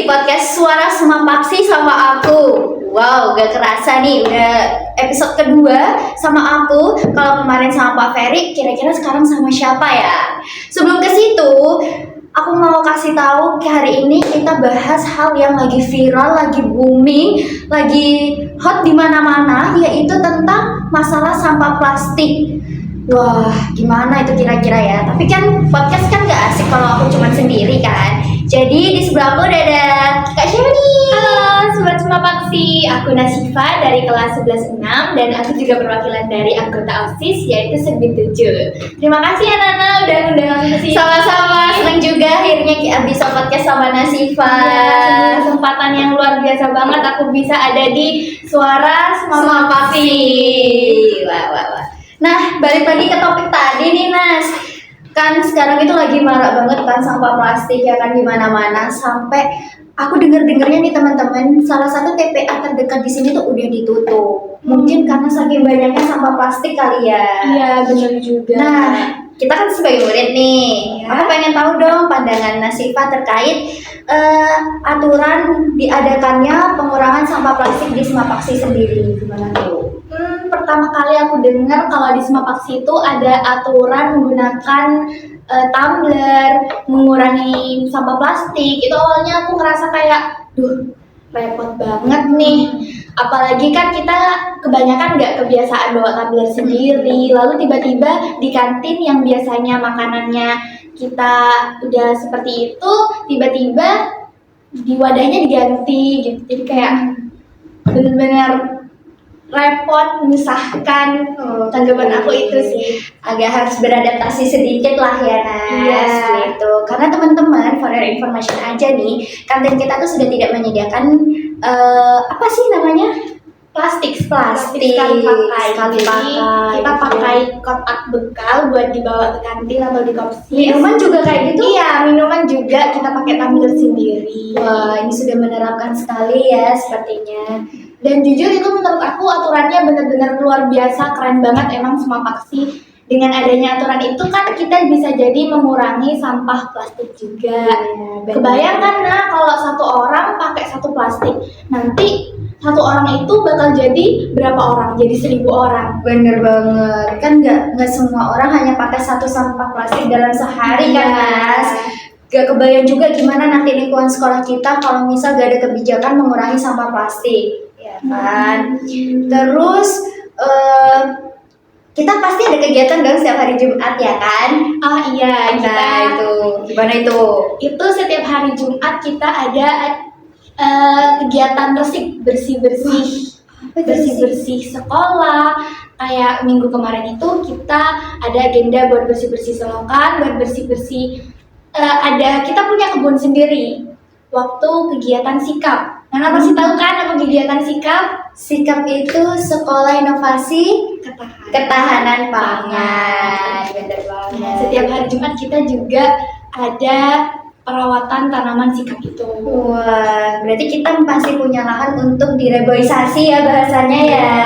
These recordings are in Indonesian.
di podcast Suara Semapaksi sama aku. Wow, gak kerasa nih udah episode kedua sama aku. Kalau kemarin sama Pak Ferry, kira-kira sekarang sama siapa ya? Sebelum ke situ, aku mau kasih tahu hari ini kita bahas hal yang lagi viral, lagi booming, lagi hot di mana-mana, yaitu tentang masalah sampah plastik. Wah, gimana itu kira-kira ya? Tapi kan podcast kan gak asik kalau aku cuma sendiri kan. Jadi di sebelah aku udah ada Kak siapa nih? Halo Sobat Semapaksi, aku Nasifa dari kelas 11-6 dan aku juga perwakilan dari anggota OSIS yaitu Segbin 7. Terima kasih ya Nana udah ngundang aku ke sini. Sama-sama, senang juga akhirnya bisa podcast sama Nasifa. Ya, kesempatan yang luar biasa banget aku bisa ada di Suara Semapaksi. Wah. Nah, balik lagi ke topik tadi nih Nas. Kan sekarang itu lagi marak banget kan sampah plastik ya kan di mana-mana, sampai aku dengar-dengarnya nih teman-teman, salah satu TPA terdekat di sini tuh udah ditutup. Mungkin karena saking banyaknya sampah plastik kali ya. Iya, benar juga. Nah, kita kan sebagai murid nih, Ya. aku pengen tahu dong pandangan Nasifa terkait aturan diadakannya pengurangan sampah plastik di Semapaksi sendiri. Gimana tuh? Pertama kali aku dengar kalau di Semapaksi itu ada aturan menggunakan tumbler, mengurangi sampah plastik. Itu awalnya aku ngerasa kayak, duh, repot banget nih. Apalagi kan kita kebanyakan nggak kebiasaan bawa tumbler sendiri. Lalu tiba-tiba di kantin yang biasanya makanannya kita udah seperti itu, tiba-tiba di wadahnya diganti gitu. Jadi kayak benar-benar repot, menyusahkan. Tanggapan aku itu sih. Agak harus beradaptasi sedikit lah ya Nas. Iya. Gitu. Karena teman-teman, for your information aja nih, kantin kita tuh sudah tidak menyediakan apa sih namanya? Plastik Plastik sekali pakai. sekali Jadi pakai. kita pakai kotak bekal buat dibawa ke kantin atau di kopsis. Minuman juga kayak gitu? Iya, minuman juga kita pakai tumbler sendiri. Wah, ini sudah menerapkan sekali ya sepertinya. Dan jujur itu menurut aku aturannya benar-benar luar biasa, keren banget emang Semapaksi. Dengan adanya aturan itu kan kita bisa jadi mengurangi sampah plastik juga. Benar. Kebayangkan nah kalau satu orang pakai satu plastik, nanti satu orang itu bakal jadi berapa orang? Jadi 1.000 orang. Bener banget. Kan nggak semua orang hanya pakai satu sampah plastik dalam sehari kan Mas. Gak kebayang juga gimana nanti lingkungan sekolah kita kalau misal gak ada kebijakan mengurangi sampah plastik, ya kan? Terus kita pasti ada kegiatan dong setiap hari Jumat ya kan? Ah iya, Nah itu gimana itu? itu setiap hari Jumat kita ada kegiatan resik bersih-bersih sekolah. Kayak minggu kemarin itu kita ada agenda buat bersih-bersih selokan, buat bersih-bersih kita punya kebun sendiri waktu kegiatan sikap. Nana pasti tahu kan apa kegiatan sikap? Sikap itu Sekolah Inovasi Ketahanan Pangan. Bener banget. Setiap hari Jumat kita juga ada perawatan tanaman sikap itu. Wah, berarti kita masih punya lahan untuk direboisasi ya bahasanya ya.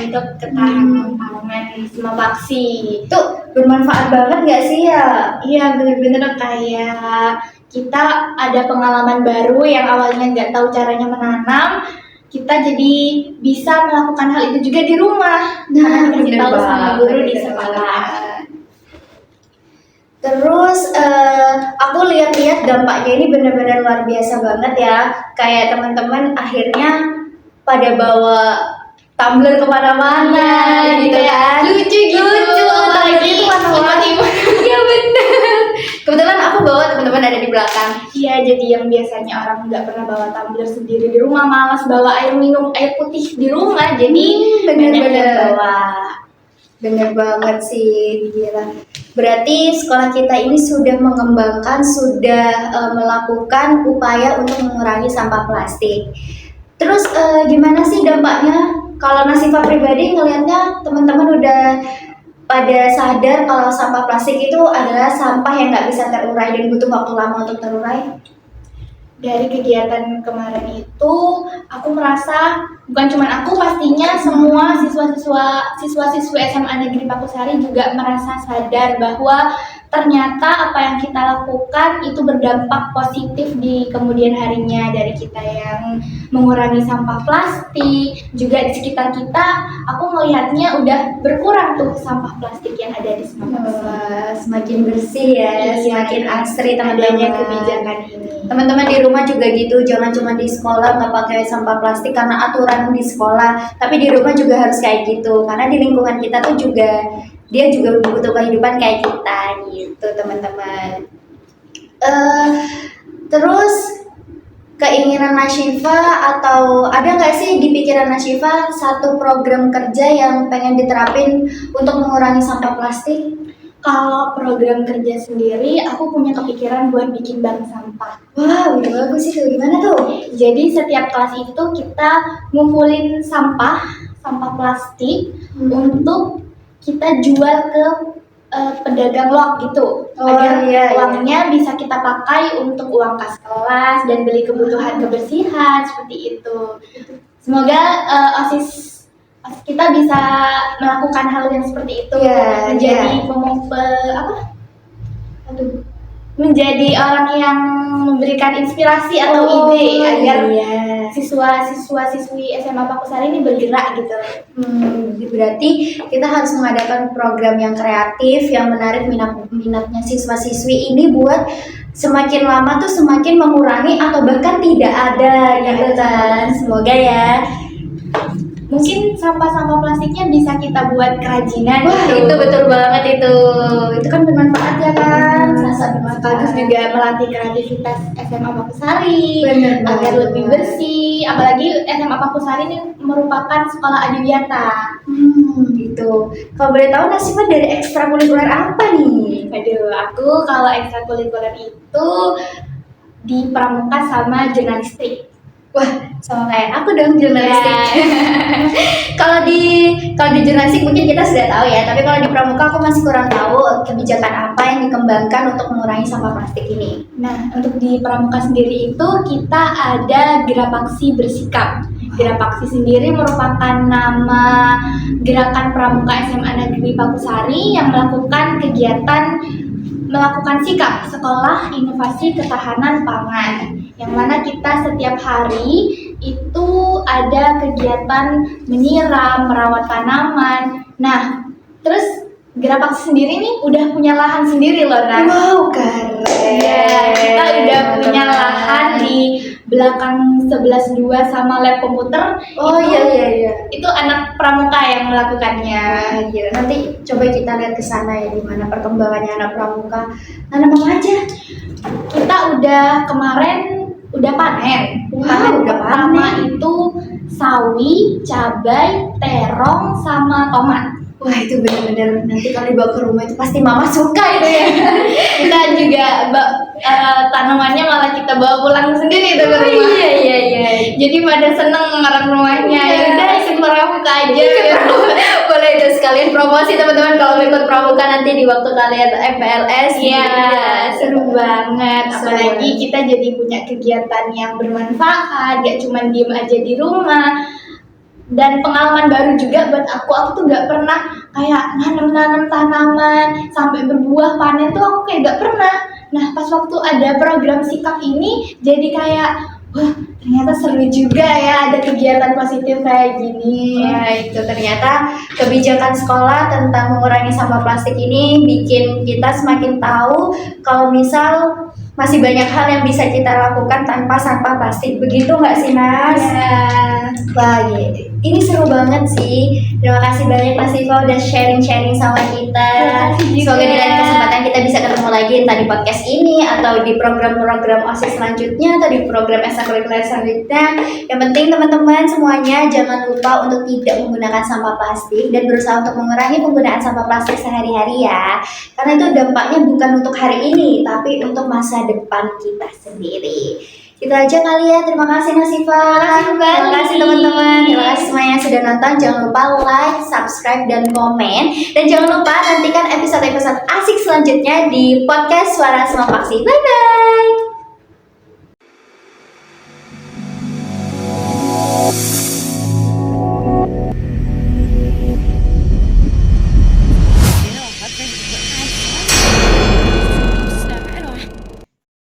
Untuk ketahanan pangan Semapaksi. Itu bermanfaat banget nggak sih ya? Iya, bener-bener kayak kita ada pengalaman baru yang awalnya nggak tahu caranya menanam, kita jadi bisa melakukan hal itu juga di rumah. Karena dikasih tahu sama guru di sekolah. Terus aku lihat-lihat dampaknya ini benar-benar luar biasa banget ya. Kayak teman-teman akhirnya pada bawa tumbler kemana-mana gitu kan. Lucu gitu. Apalagi itu warna-warni. Iya benar. Kebetulan aku bawa, teman-teman ada di belakang. Iya, jadi yang biasanya orang nggak pernah bawa tumbler sendiri di rumah, malas bawa air minum, air putih di rumah, jadi bener-bener. banyak yang bawa. Bener banget sih, gila. Berarti sekolah kita ini sudah mengembangkan, sudah melakukan upaya untuk mengurangi sampah plastik. Terus gimana sih dampaknya? Kalau Nasifa pribadi ngelihatnya teman-teman udah pada sadar kalau sampah plastik itu adalah sampah yang nggak bisa terurai dan butuh waktu lama untuk terurai? Dari kegiatan kemarin itu, aku merasa bukan cuma aku, pastinya semua siswa-siswi SMA Negeri Pakusari juga merasa sadar bahwa ternyata apa yang kita lakukan itu berdampak positif di kemudian harinya, dari kita yang mengurangi sampah plastik, juga di sekitar kita aku melihatnya udah berkurang tuh sampah plastik yang ada di Semarang. Wah, semakin bersih ya, Iya, semakin asri adanya teman-teman. kebijakan ini. Teman-teman di rumah juga gitu, jangan cuma di sekolah nggak pakai sampah plastik karena aturan di sekolah, tapi di rumah juga harus kayak gitu, karena di lingkungan kita tuh juga dia juga butuh kehidupan kayak kita gitu teman-teman. Terus keinginan Nasyifa atau ada nggak sih di pikiran Nasyifa satu program kerja yang pengen diterapin untuk mengurangi sampah plastik? Kalau program kerja sendiri, aku punya kepikiran buat bikin bank sampah. Wah, udah bagus itu. Gimana tuh? Jadi setiap kelas itu kita ngumpulin sampah plastik untuk kita jual ke pedagang loak gitu, agar uangnya bisa kita pakai untuk uang kas kelas dan beli kebutuhan kebersihan seperti itu. Semoga OSIS kita bisa melakukan hal yang seperti itu, menjadi menjadi orang yang memberikan inspirasi atau ide agar siswa-siswi SMA Pakusari ini bergerak gitu. Berarti kita harus mengadakan program yang kreatif, yang menarik minatnya siswa-siswi ini buat semakin lama tuh semakin mengurangi atau bahkan tidak ada gitu kan. Semoga ya. Mungkin sampah-sampah plastiknya bisa kita buat kerajinan. Wah, gitu. itu betul banget itu. Itu kan bermanfaat ya kan. Bagus juga melatih kreativitas SMA Pakusari banget. agar lebih bersih. Apalagi SMA Pakusari ini merupakan sekolah adiwiyata. Gitu. Kalau boleh tahu Nasyifa dari ekstrakurikuler apa nih? Aduh, aku kalau ekstrakurikuler itu di pramuka sama jurnalistik. Wah, sama kayak aku dong jurnalistik. Kalau di jurnalistik mungkin kita sudah tahu ya, tapi kalau di pramuka aku masih kurang tahu kebijakan apa yang dikembangkan untuk mengurangi sampah plastik ini. Nah, untuk di pramuka sendiri itu kita ada Gerapaksi Bersikap. Gerapaksi sendiri merupakan nama gerakan pramuka SMA Negeri Pakusari yang melakukan sikap sekolah inovasi ketahanan pangan, yang mana kita setiap hari itu ada kegiatan menyiram, merawat tanaman. Nah, terus Gerapaksi sendiri nih udah punya lahan sendiri loh, Nan. Wow, keren. Ya, kita udah punya lahan di belakang 11-2 sama lab komputer. Oh iya. Itu anak pramuka yang melakukannya. Iya, nanti coba kita lihat ke sana ya, gimana perkembangannya anak pramuka. Nanam apa aja? Kita kemarin udah panen. Wow, udah pertama panen. itu sawi, cabai, terong, sama tomat. Wah, itu benar-benar nanti kalau dibawa ke rumah itu pasti mama suka itu ya. Kita juga tanamannya malah kita bawa pulang sendiri itu ke rumah. Iya. Jadi pada seneng orang rumahnya. Ya udah ikut pramuka aja. Boleh itu sekalian promosi teman-teman kalau ikut pramuka nanti di waktu kalian FPLS. Iya, seru banget. Apalagi kita jadi punya kegiatan yang bermanfaat, gak cuma diem aja di rumah. Dan pengalaman baru juga buat aku tuh gak pernah kayak nanam tanaman sampai berbuah panen tuh aku kayak gak pernah. Nah, pas waktu ada program sikap ini jadi kayak wah, ternyata seru juga ya ada kegiatan positif kayak gini. Wah, itu ternyata kebijakan sekolah tentang mengurangi sampah plastik ini bikin kita semakin tahu kalau misal masih banyak hal yang bisa kita lakukan tanpa sampah plastik. Begitu nggak sih, Mas? Ya. Wah, ini seru banget sih. Terima kasih banyak Mas Ivo udah sharing-sharing sama kita. Semoga di lain kesempatan kita bisa ketemu lagi entah di podcast ini atau di program-program OSIS selanjutnya atau di program ekstrakurikuler selanjutnya. Yang penting teman-teman semuanya jangan lupa untuk tidak menggunakan sampah plastik dan berusaha untuk mengurangi penggunaan sampah plastik sehari-hari ya. Karena itu dampaknya bukan untuk hari ini, tapi untuk masa depan kita sendiri. Itu aja kali ya. Terima kasih Nasyifa. Terima kasih teman-teman. Terima kasih semuanya yang sudah nonton. Jangan lupa like, subscribe, dan komen. Dan jangan lupa nantikan episode-episode asik selanjutnya di podcast Suara Semua Paksi. Bye bye.